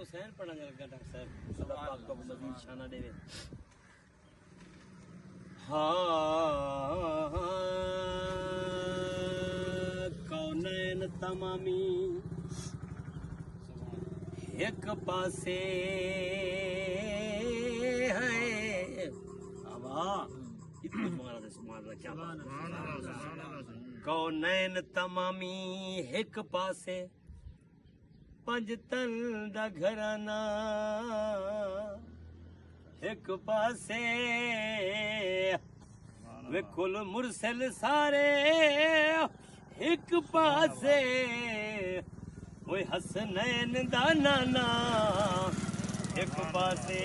Hussain पढ़ना लगा doctor साहब खुदा पाक को मजीद शाना देवे हाँ कौनैन तमामी एक पासे है इतनी तुम्हारा तो सुभान अल्लाह क्या बात कौनैन तमामी एक पासे पंज तन दा घराना एक पासे वे कुल मुरसल सारे एक पासे वो हसनैन दा नाना एक पासे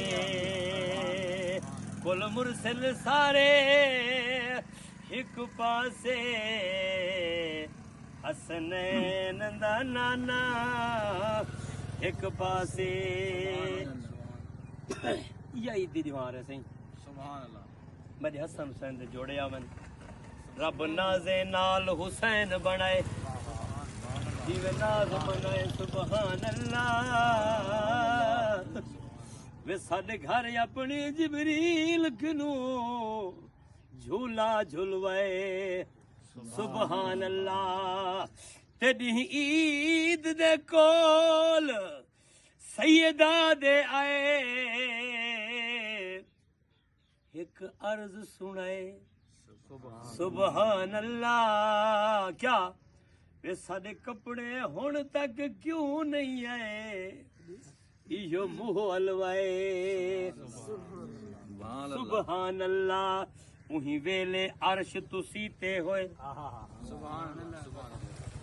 कुल मुरसल सारे एक पासे हसनैन दा नाना एक पासे यही दी दीवार है सही सुभान अल्लाह मेरे हसन हुसैन दे जोड़े आवन रब नाज़े नाल हुसैन बनाए जीवे नाज बनाए सुभान अल्लाह वे साडे घर अपनी जिबरील कनू झूला झुलवाए सुभान अल्लाह तेरी ईद दे कोल सैयदा दे आए एक अर्ज सुनाए सुभान अल्लाह क्या वे साडे कपड़े हुण तक क्यों नहीं आए इहो मुंह हलवाए सुभान अल्लाह उही वेले अर्श तुसी ते होए सुभान अल्लाह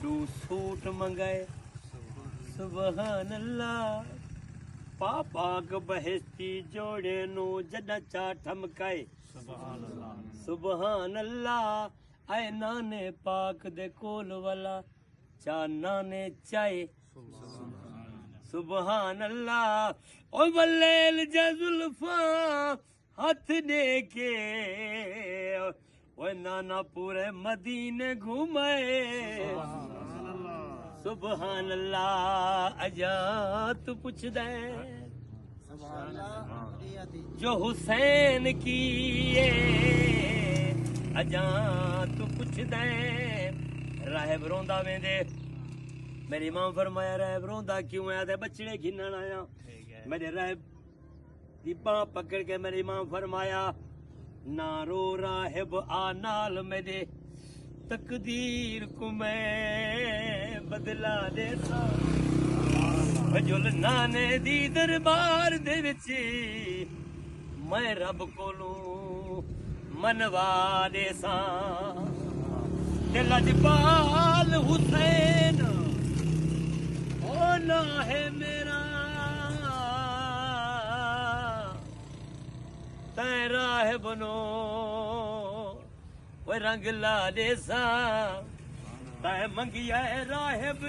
तू सूट मंगाए सुभान अल्लाह पापाक बहस्ती जोड़े नु जड़ा चा ठमकाए सुभान अल्लाह आए नाने पाक दे कोल वाला चा नाने चाहे सुभान अल्लाह ओ वल्लेल जजुल्फा हाथ दे के ओ नाना पूरे मदीने घुमाए सुभान अल्लाह अजा तू पूछ दे जो हुसैन की अजा तू पूछ दे राहब रोंदा वेंदे मेरी मां फरमाया राहब रोंदा क्यों आया ते बछड़े घिनन आया मेरे राहब दी बांह पकड़ के मेरी मां फरमाया ना रो राहब आ नाल मेरे तकदीर को मैं बदला देता जुल नाने दी दरबार दे विच मैं रब कोलू मनवा दे सा ते लजपाल हुसैन ओ ना है मेरा तेरा है बनो वो रंग ला दे सा तै मंगिया राहब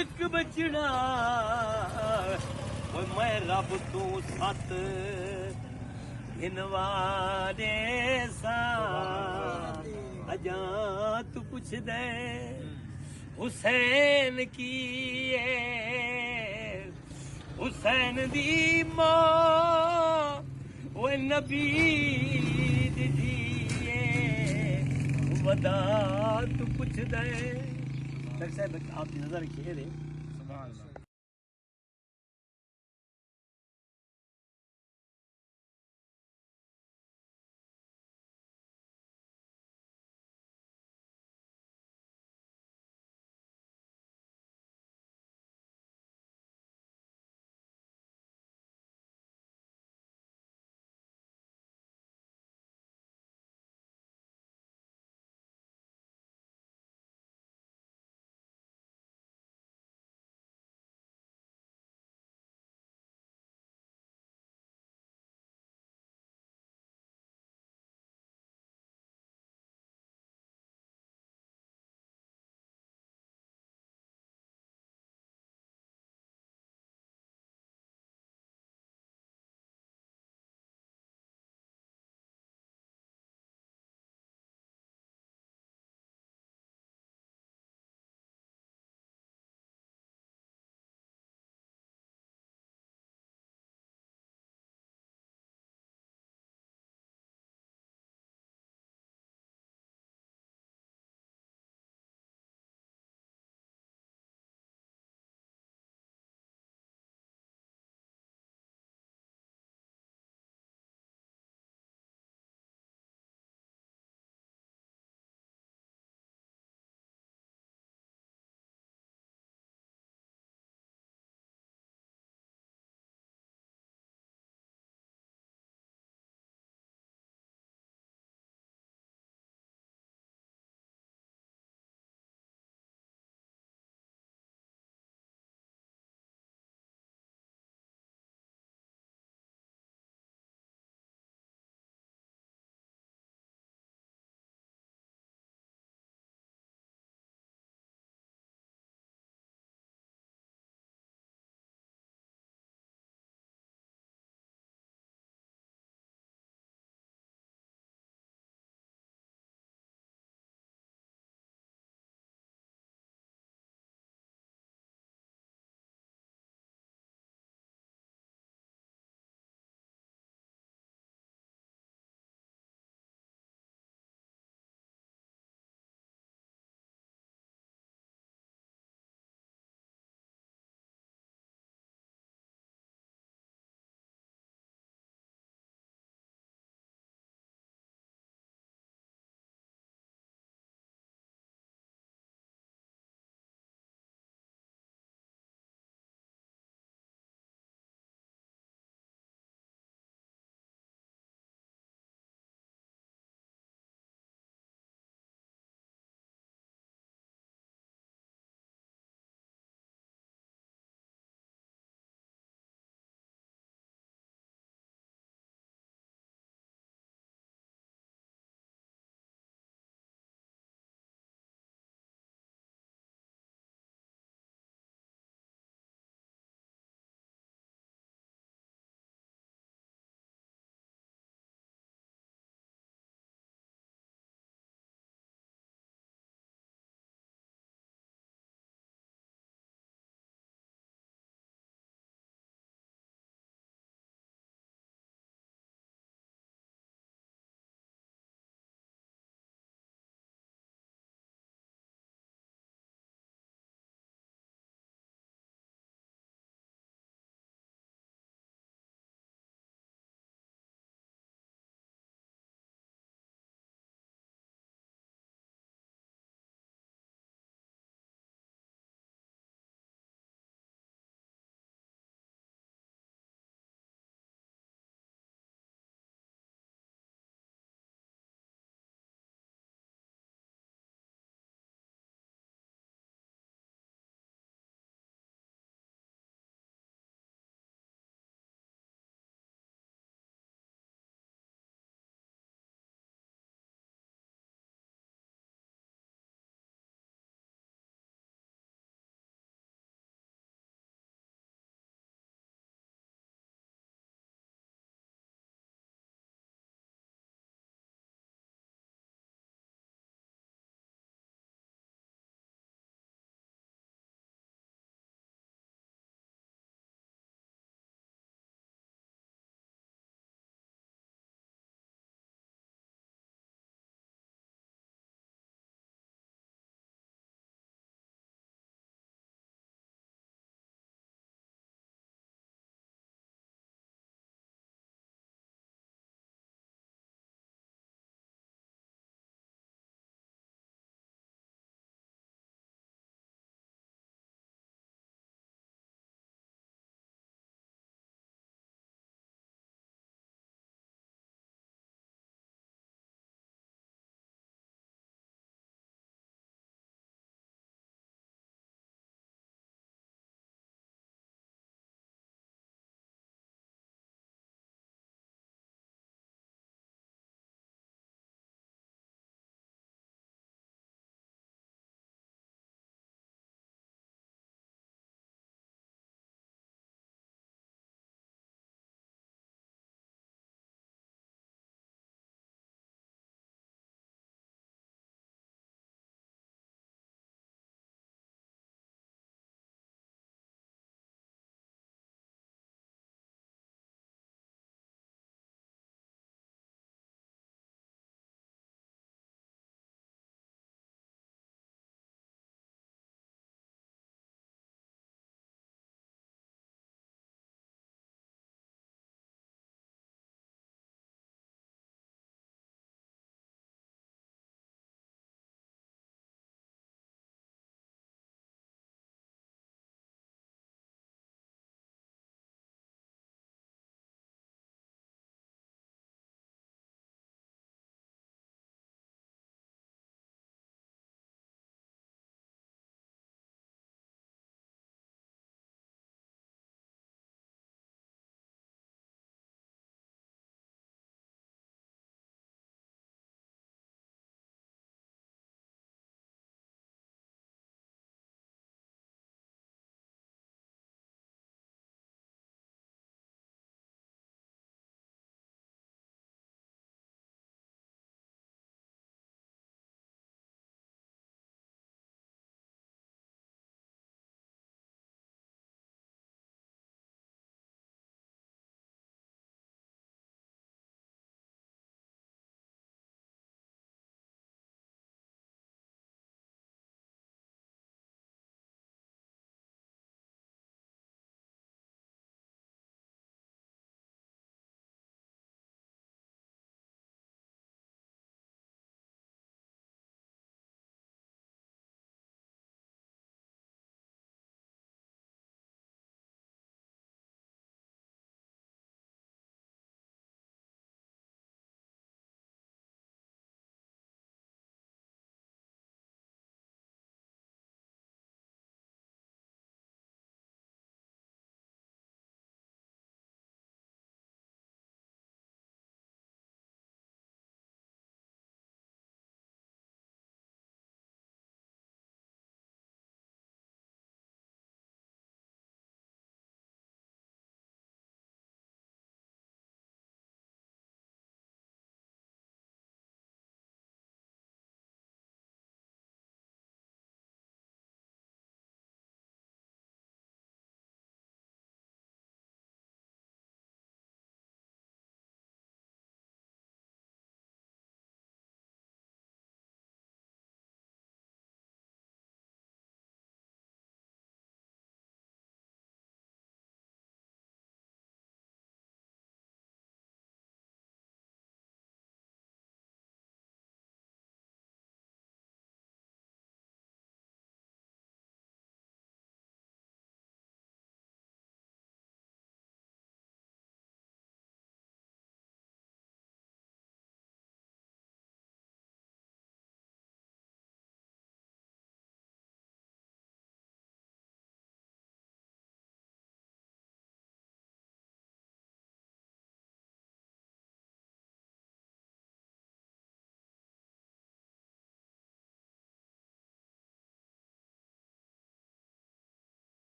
एक बचड़ा वो मैं रब तू सत गिनवा दे सा अजा तू पूछ दे हुसैन की हुसैन दी मां वो नबी दी वदा तू पूछ दे डॉक्टर साहब आपकी नजर रखिए